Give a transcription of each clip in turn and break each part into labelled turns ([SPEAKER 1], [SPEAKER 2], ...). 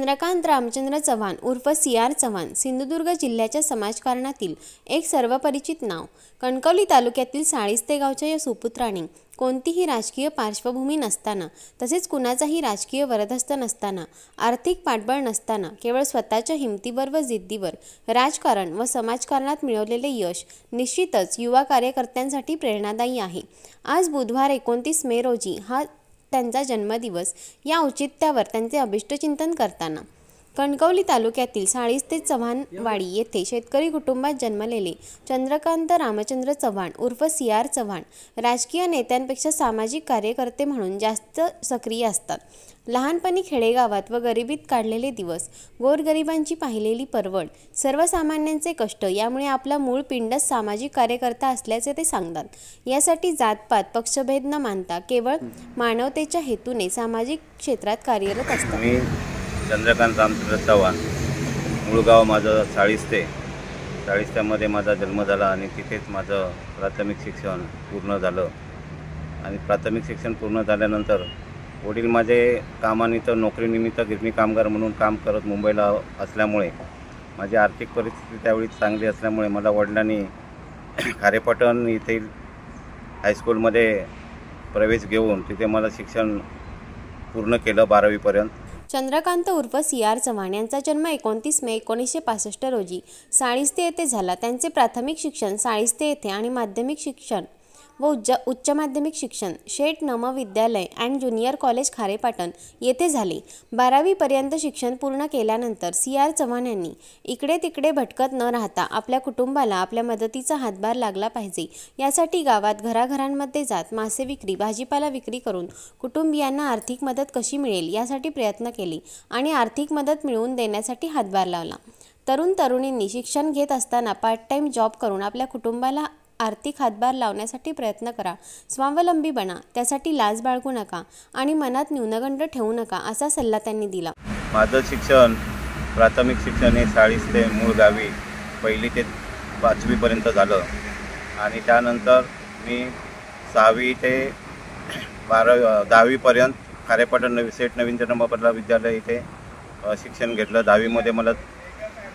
[SPEAKER 1] चंद्रकांत रामचंद्र चव्हाण उर्फ सी.आर. चव्हाण सिंधुदुर्ग जिल्ह्याच्या समाजकारणातील एक सर्वपरिचित नाव। कणकवली तालुक्यातील साळिस्ते गावच्या या सुपुत्राने कोणतीही राजकीय पार्श्वभूमी नसताना, तसेच कुणाचाही राजकीय वरदहस्त नसताना, आर्थिक पाठबळ नसताना, केवळ स्वतःच्या हिमतीवर व जिद्दीवर राजकारण व समाजकारणात मिळवलेले यश निश्चितच युवा कार्यकर्त्यांसाठी प्रेरणादायी आहे। आज बुधवार 29 मे रोजी हा त्यांचा जन्मदिवस। या औचित्यावर त्यांचे अभिष्टचिंतन करताना कणकवली तालुक्यातील साळिस्ते चव्हाणवाडी येथे शेतकरी कुटुंबात जन्मलेले चंद्रकांत रामचंद्र चव्हाण उर्फ सी.आर. चव्हाण राजकीय नेत्यांपेक्षा सामाजिक कार्यकर्ते म्हणून जास्त सक्रिय असतात। लहानपणी खेडेगावात व गरिबीत काढलेले दिवस, गोरगरिबांची पाहिलेली परवड, सर्वसामान्यांचे कष्ट यामुळे आपला मूळ पिंडच सामाजिक कार्यकर्ता असल्याचे ते सांगतात। यासाठी जातपात पक्षभेद न मानता केवळ मानवतेच्या हेतूने सामाजिक क्षेत्रात कार्यरत असतात।
[SPEAKER 2] चंद्रकांत रामचंद्र चव्हाण, मूळ गाव माझं साळिस्त्यामध्ये माझा जन्म झाला आणि तिथेच माझं प्राथमिक शिक्षण पूर्ण झालं। आणि प्राथमिक शिक्षण पूर्ण झाल्यानंतर वडील माझे कामानिमित्त नोकरीनिमित्त गिरणी कामगार म्हणून काम करत मुंबईला असल्यामुळे माझी आर्थिक परिस्थिती त्यावेळी चांगली असल्यामुळे मला वडिलांनी खारेपाटण येथील हायस्कूलमध्ये प्रवेश घेऊन तिथे मला शिक्षण पूर्ण केलं 12वीपर्यंत।
[SPEAKER 1] चंद्रकांत उर्फ सी.आर. चव्हाण यांचा जन्म 29 मे 1965 रोजी साळिस्ते येथे झाला। त्यांचे प्राथमिक शिक्षण साळिस्ते येथे आणि माध्यमिक शिक्षण व उच्च माध्यमिक शिक्षण शेठ नम विद्यालय अँड ज्युनियर कॉलेज खारेपाटण येथे झाले। 12वीपर्यंत शिक्षण पूर्ण केल्यानंतर सी.आर. चव्हाण यांनी इकडे तिकडे भटकत न राहता आपल्या कुटुंबाला आपल्या मदतीचा हातभार लागला पाहिजे यासाठी गावात घराघरांमध्ये जात मासे विक्री, भाजीपाला विक्री करून कुटुंबियांना आर्थिक मदत कशी मिळेल यासाठी प्रयत्न केले आणि आर्थिक मदत मिळवून देण्यासाठी हातभार लावला। तरुण तरुणींनी शिक्षण घेत असताना पार्ट टाइम जॉब करून आपल्या कुटुंबाला आर्थिक हातभार लावण्यासाठी प्रयत्न करा, स्वावलंबी बना, त्यासाठी लाज बाळगू नका आणि मनात न्यूनगंड ठेवू नका असा सल्ला त्यांनी दिला।
[SPEAKER 2] माझं शिक्षण प्राथमिक शिक्षण हे साळिस्ते मूळ गावी 1ली ते 5वीपर्यंत झालं आणि त्यानंतर मी 6वी ते 10वीपर्यंत खारेपाटण सेठ नवीन जन्मपल्ला विद्यालय इथे शिक्षण घेतलं। 10वीमध्ये मला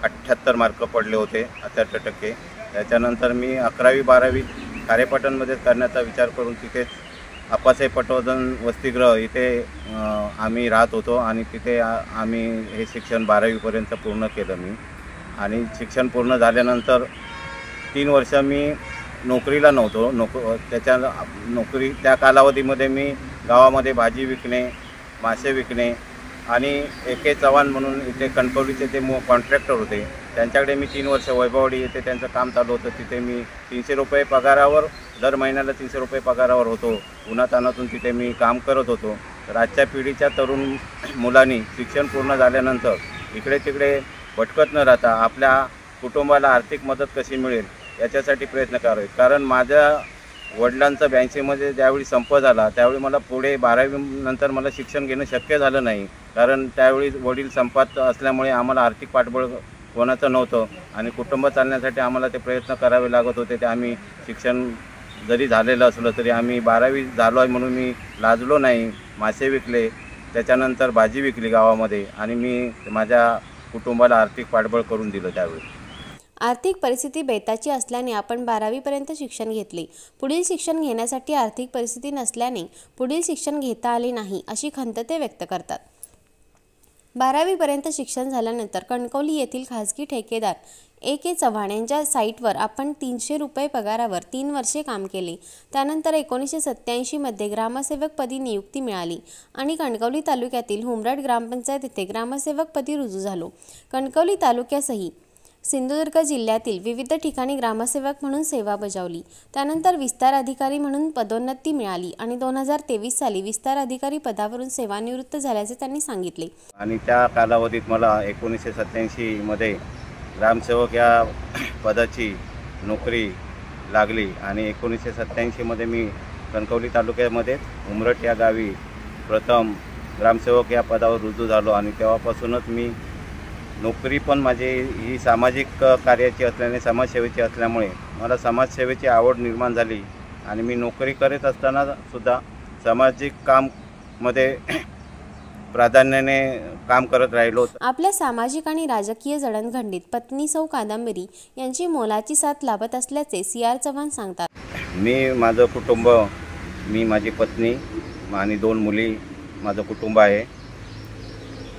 [SPEAKER 2] 78 मार्क पडले होते, 78%। त्याच्यानंतर मी 11वी 12वी खारेपाटणमध्ये करण्याचा विचार करून तिथेच आप्पासाहेब पटवर्धन वसतिगृह इथे आम्ही राहत होतो आणि तिथे आम्ही हे शिक्षण 12वीपर्यंत पूर्ण केलं मी। आणि शिक्षण पूर्ण झाल्यानंतर 3 वर्ष मी नोकरीला नव्हतो। त्या कालावधीमध्ये मी गावामध्ये भाजी विकणे, मासे विकणे आणि ए.के. चव्हाण म्हणून इथे कणकवलीचे ते कॉन्ट्रॅक्टर होते, त्यांच्याकडे मी 3 वर्ष वैभववाडी येथे त्यांचं काम चालू होतं। तिथे मी 300 रुपये पगारावर, दर महिन्याला 300 रुपये पगारावर होतो। उन्हातानातून तिथे मी काम करत होतो। तर आजच्या पिढीच्या तरुण मुलांनी शिक्षण पूर्ण झाल्यानंतर इकडे तिकडे भटकत न राहता आपल्या कुटुंबाला आर्थिक मदत कशी मिळेल याच्यासाठी प्रयत्न करावे। कारण माझ्या वडिलांचं 82मध्ये ज्यावेळी संप झाला त्यावेळी मला पुढे 12वीनंतर मला शिक्षण घेणं शक्य झालं नाही, कारण त्यावेळी वडील संपात असल्यामुळे आम्हाला आर्थिक पाठबळ कोणाचं नव्हतं आणि कुटुंब चालण्यासाठी आम्हाला ते प्रयत्न करावे लागत होते। ते आम्ही शिक्षण जरी झालेलं असलं तरी आम्ही 12वी झालो आहे म्हणून मी लाजलो नाही, मासे विकले, त्याच्यानंतर भाजी विकली गावामध्ये आणि मी माझ्या कुटुंबाला आर्थिक पाठबळ करून दिलं। त्यावेळी
[SPEAKER 1] आर्थिक परिस्थिती बेताची असल्याने आपण 12वीपर्यंत शिक्षण घेतले। पुढील शिक्षण घेण्यासाठी आर्थिक परिस्थिती नसल्याने पुढील शिक्षण घेता आले नाही अशी खंत ते व्यक्त करतात। 12वीपर्यंत शिक्षण झाल्यानंतर कणकवली येथील खाजगी ठेकेदार ए.के. चव्हाण यांच्या साईटवर आपण 300 रुपये पगारावर 3 वर्षे काम केले। त्यानंतर 1987मध्ये ग्रामसेवकपदी नियुक्ती मिळाली आणि कणकवली तालुक्यातील हुमरड ग्रामपंचायत येथे ग्रामसेवकपदी रुजू झालो। कणकवली तालुक्यासही सिंधुदुर्ग जिल्ह्यातील विविध ठिकाणी ग्रामसेवक म्हणून सेवा बजावली। त्यानंतर विस्तार अधिकारी म्हणून पदोन्नती मिळाली आणि 2023 साली विस्तार अधिकारी पदावरून सेवानिवृत्त झाल्याचे त्यांनी सांगितले।
[SPEAKER 2] आणि त्या कालावधीत मला 1987मध्ये ग्रामसेवक या पदाची नोकरी लागली आणि 1987मध्ये मी कणकवली तालुक्यामध्ये उमरट या गावी प्रथम ग्रामसेवक या पदावर रुजू झालो आणि तेव्हापासूनच मी नोकरी पण माझी ही सामाजिक कार्याची असल्याने, समाजसेवेची असल्यामुळे मला समाजसेवेची आवड निर्माण झाली आणि मी नोकरी करत असताना सुद्धा सामाजिक काममध्ये प्राधान्याने काम करत राहिलो.
[SPEAKER 1] आपल्या सामाजिक आणि राजकीय जडणघडणीत पत्नी सौ कादंबरी यांची मोलाची साथ लाभत असल्याचे CR चव्हाण सांगतात.
[SPEAKER 2] मी, माझं कुटुंब, मी, माझी पत्नी आणि 2 मुली माझं कुटुंब आहे.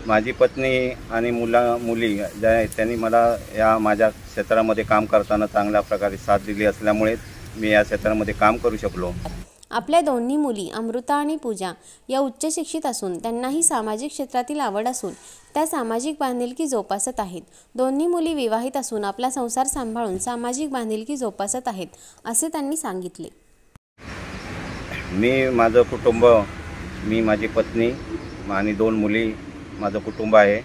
[SPEAKER 2] माझी पत्नी आणि मुली ज्या आहेत त्यांनी मला या माझ्या क्षेत्रामध्ये काम करताना चांगल्या प्रकारे साथ दिली असल्यामुळे मी या क्षेत्रामध्ये काम करू शकलो.
[SPEAKER 1] आपल्या दोन्ही मुली अमृता आणि पूजा या उच्च शिक्षित असून त्यांनाही सामाजिक क्षेत्रातील आवड असून त्या सामाजिक बांधिलकी जोपासत आहेत. दोन्ही मुली विवाहित असून आपला संसार सांभाळून सामाजिक बांधिलकी जोपासत आहेत असे त्यांनी सांगितले.
[SPEAKER 2] मी, माझं कुटुंब, मी, माझी पत्नी आणि 2 मुली माझं कुटुंब आहे.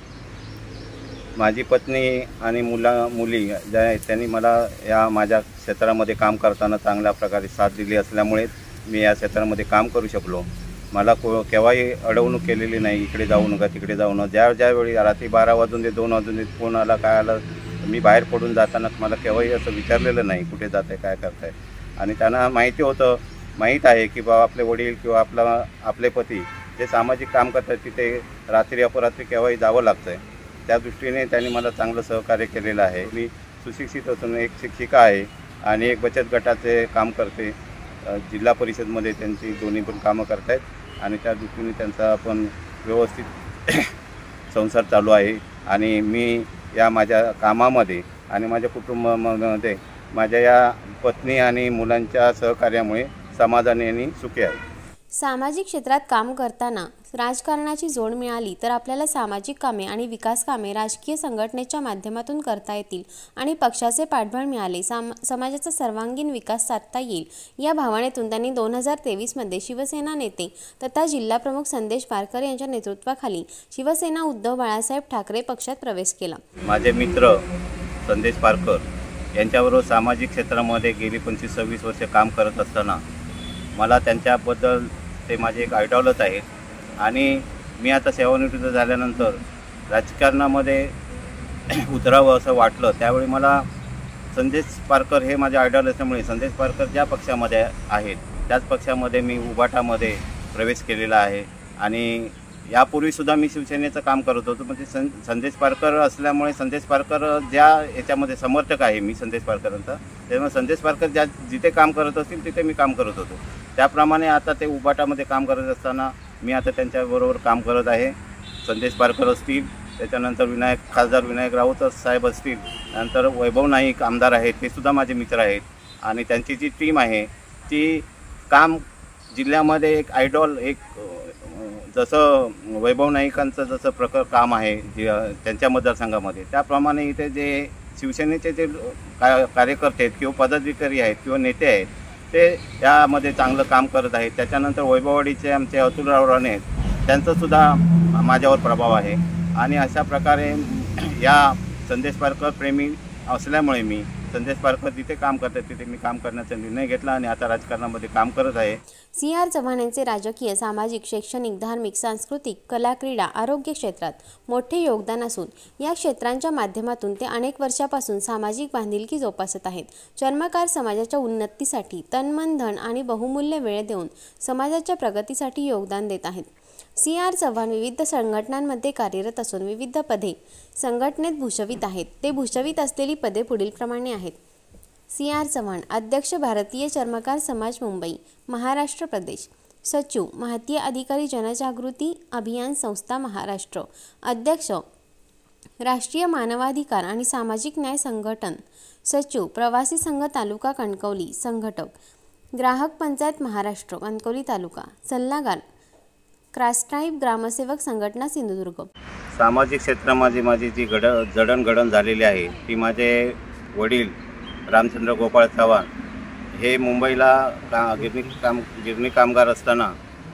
[SPEAKER 2] माझी पत्नी आणि मुली ज्या आहेत त्यांनी मला या माझ्या क्षेत्रामध्ये काम करताना चांगल्या प्रकारे साथ दिली असल्यामुळे मी या क्षेत्रामध्ये काम करू शकलो. मला केव्हाही अडवणूक केलेली नाही, इकडे जाऊ नका तिकडे जाऊ नका. ज्यावेळी रात्री 12 वाजून दे 2 वाजून दे फोन आला काय आलं, मी बाहेर पडून जाताना मला केव्हाही असं विचारलेलं नाही कुठे जात आहे काय करत आहे. आणि त्यांना माहीत आहे की बाबा आपले वडील किंवा आपले पती जे सामाजिक काम करतात तिथे रात्री अपरात्री केव्हाही जावं लागतं आहे. त्या दृष्टीने त्यांनी मला चांगलं सहकार्य केलेलं आहे. मी सुशिक्षित असून एक शिक्षिका आहे आणि एक बचत गटाचे काम करते. जिल्हा परिषदमध्ये त्यांची दोन्ही पण कामं करत आहेत आणि त्या दृष्टीने त्यांचा पण व्यवस्थित संसार चालू आहे. आणि मी या माझ्या कामामध्ये आणि माझ्या कुटुंबामध्ये माझ्या या पत्नी आणि मुलांच्या सहकार्यामुळे समाधानी आणि सुखी आहे.
[SPEAKER 1] सामाजिक क्षेत्रात काम करताना राजकारणाची जोड मिळाली तर आपल्याला सामाजिक कामे आणि विकास कामे राजकीय संघटनेच्या माध्यमातून करता येतील आणि पक्षाचे पाठबळ मिळाले समाजाचा सर्वांगीण विकास साधता येईल. या भावनेतून त्यांनी 2023मध्ये शिवसेना नेते तथा जिल्हाप्रमुख संदेश पारकर यांच्या नेतृत्वाखाली शिवसेना उद्धव बाळासाहेब ठाकरे पक्षात प्रवेश केला.
[SPEAKER 2] माझे मित्र संदेश पारकर यांच्याबरोबर सामाजिक क्षेत्रामध्ये गेली 25-26 वर्षे काम करत असताना मला त्यांच्याबद्दल ते माझे एक आयडॉलच आहेत. आणि मी आता सेवानिवृत्त झाल्यानंतर राजकारणामध्ये उतरावं असं वाटलं त्यावेळी मला संदेश पारकर हे माझे आयडॉल असल्यामुळे संदेश पारकर ज्या पक्षामध्ये आहेत त्याच पक्षामध्ये मी उभाटामध्ये प्रवेश केलेला आहे. आणि यापूर्वीसुद्धा मी शिवसेनेचं काम करत होतो. म्हणजे संदेश पारकर असल्यामुळे संदेश पारकर ज्या याच्यामध्ये समर्थक आहे मी संदेश पारकरांचा, त्यामुळे संदेश पारकर जिथे काम करत असतील तिथे मी काम करत होतो. त्याप्रमाणे आता ते उभाटामध्ये काम करत असताना मी आता त्यांच्याबरोबर काम करत आहे. संदेश पारकर असतील, त्याच्यानंतर खासदार विनायक राऊत साहेब असतील, नंतर वैभव नाईक आमदार आहेत, ते सुद्धा माझे मित्र आहेत. आणि त्यांची जी टीम आहे ती काम जिल्ह्यामध्ये एक आयडॉल जसं वैभव नाईकांचं जसं काम आहे त्यांच्या मतदारसंघामध्ये, त्याप्रमाणे इथे जे शिवसेनेचे जे कार्यकर्ते आहेत किंवा पदाधिकारी आहेत किंवा नेते आहेत ते यामध्ये चांगलं काम करत आहेत. त्याच्यानंतर वैभववाडीचे आमचे अतुलराव राणे आहेत, त्यांचासुद्धा माझ्यावर प्रभाव आहे. आणि अशा प्रकारे या संदेश पारकर प्रेमी असल्यामुळे मी संदेश पारकर जिथे काम करतात तिथे मी काम करण्याचा निर्णय घेतला आणि आता राजकारणामध्ये काम करत आहे.
[SPEAKER 1] CR चव्हाण यांचे राजकीय, सामाजिक, शैक्षणिक, धार्मिक, सांस्कृतिक, कला, क्रीडा, आरोग्य क्षेत्रात मोठे योगदान असून या क्षेत्रांच्या माध्यमातून ते अनेक वर्षापासून सामाजिक बांधिलकी जोपासत आहेत. चर्मकार समाजाच्या उन्नतीसाठी तन मन धन आणि बहुमूल्य वेळ देऊन समाजाच्या प्रगतीसाठी योगदान देत आहेत. CR चव्हाण विविध संघटनांमध्ये कार्यरत असून विविध पदे संघटनेत भूषवित आहेत. ते भूषवित असलेली पदे पुढीलप्रमाणे आहेत. CR चव्हाण अध्यक्ष भारतीय चर्मकार समाज मुंबई महाराष्ट्र प्रदेश, सचिव माहिती अधिकारी जनजागृती अभियान संस्था महाराष्ट्र, अध्यक्ष राष्ट्रीय मानवाधिकार आणि सामाजिक न्याय संघटन, सचिव प्रवासी संघ तालुका कणकवली, संघटक ग्राहक पंचायत महाराष्ट्र कणकवली तालुका, सल्लागार क्रास्ट्राईब ग्रामसेवक संघटना सिंधुदुर्ग.
[SPEAKER 2] सामाजिक क्षेत्रामध्ये माझी जी जडणघडण झालेली आहे ती माझे वडील रामचंद्र गोपाळ चव्हाण हे मुंबईला गिरणी कामगार असताना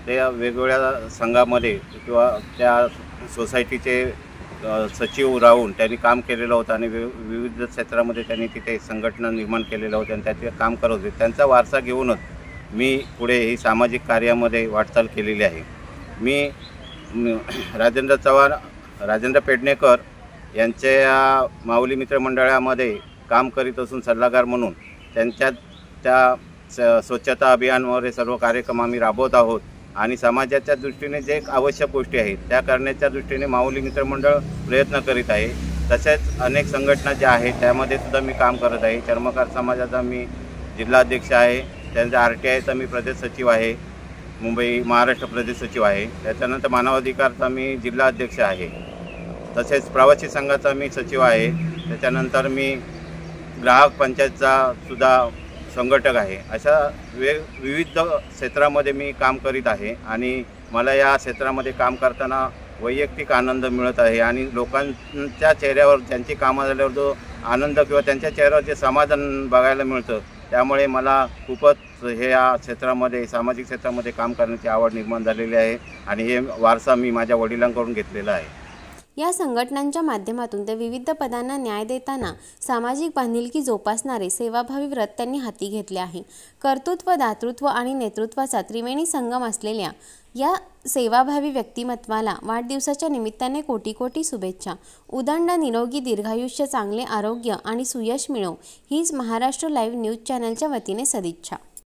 [SPEAKER 2] ते वेगवेगळ्या संघामध्ये किंवा त्या सोसायटीचे सचिव राहून त्यांनी काम केलेलं होतं आणि विविध क्षेत्रामध्ये त्यांनी तिथे संघटना निर्माण केलेलं होतं आणि त्याचे काम करत होते. त्यांचा वारसा घेऊनच मी पुढे ही सामाजिक कार्यामध्ये वाटचाल केलेली आहे. मी राजेंद्र पेडणेकर यांच्या माऊली मित्रमंडळामध्ये काम करीत असून सल्लागार म्हणून त्यांच्या त्या स्वच्छता अभियानवर सर्व कार्यक्रम आम्ही राबवत आहोत. आणि समाजाच्या दृष्टीने जे आवश्यक गोष्टी आहेत त्या करण्याच्या दृष्टीने माऊली मित्रमंडळ प्रयत्न करीत आहे. तसेच अनेक संघटना ज्या आहेत त्यामध्ये सुद्धा मी काम करत आहे. चर्मकार समाजाचा मी जिल्हाध्यक्ष आहे. त्यांचा RTIचा मी प्रदेश सचिव आहे. मुंबई महाराष्ट्र प्रदेश सचिव आहे. त्याच्यानंतर मानवाधिकारचा मी जिल्हा अध्यक्ष आहे. तसेच प्रवासी संघाचा मी सचिव आहे. त्याच्यानंतर मी ग्राहक पंचायतचा सुद्धा संघटक आहे. अशा विविध क्षेत्रामध्ये मी काम करीत आहे आणि मला या क्षेत्रामध्ये काम करताना वैयक्तिक आनंद मिळत आहे आणि लोकांच्या चेहऱ्यावर त्यांची कामं झाल्यावर जो आनंद किंवा त्यांच्या चेहऱ्यावर जे समाधान बघायला मिळतं त्यामुळे मला खूपच या क्षेत्रामध्ये सामाजिक क्षेत्रामध्ये काम करण्याची आवड निर्माण झालेली आहे आणि हे वारसा मी माझ्या वडिलांकडून घेतलेला आहे.
[SPEAKER 1] या संघटनांच्या माध्यमातून ते विविध पदांना न्याय देताना सामाजिक बांधिलकी जोपासणारे सेवाभावी व्रत त्यांनी हाती घेतले आहे. कर्तृत्व, दातृत्व आणि नेतृत्वाचा त्रिवेणी संगम असलेल्या या सेवाभावी व्यक्तिमत्वाला वाढदिवसाच्या निमित्ताने कोटी कोटी शुभेच्छा. उदंड, निरोगी दीर्घायुष्य, चांगले आरोग्य आणि सुयश मिळो हीच महाराष्ट्र लाईव्ह न्यूज चॅनलच्या वतीने सदिच्छा.